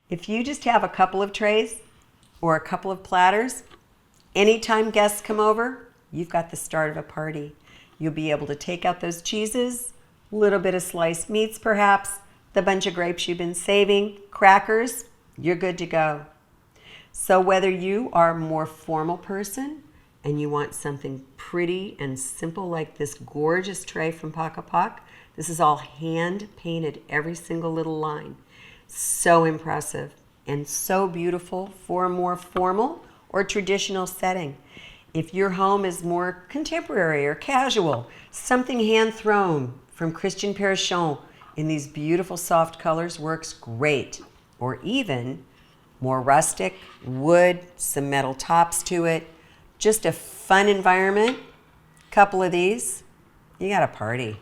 If you just have a couple of trays or a couple of platters, anytime guests come over, you've got the start of a party. You'll be able to take out those cheeses, a little bit of sliced meats perhaps, the bunch of grapes you've been saving, crackers, you're good to go. So whether you are a more formal person and you want something pretty and simple like this gorgeous tray from Pock, this is all hand painted, every single little line. So impressive and so beautiful for a more formal or traditional setting. If your home is more contemporary or casual, something hand thrown from Christian Perrichon in these beautiful soft colors works great. Or even more rustic, wood, some metal tops to it, just a fun environment, couple of these, you got a party.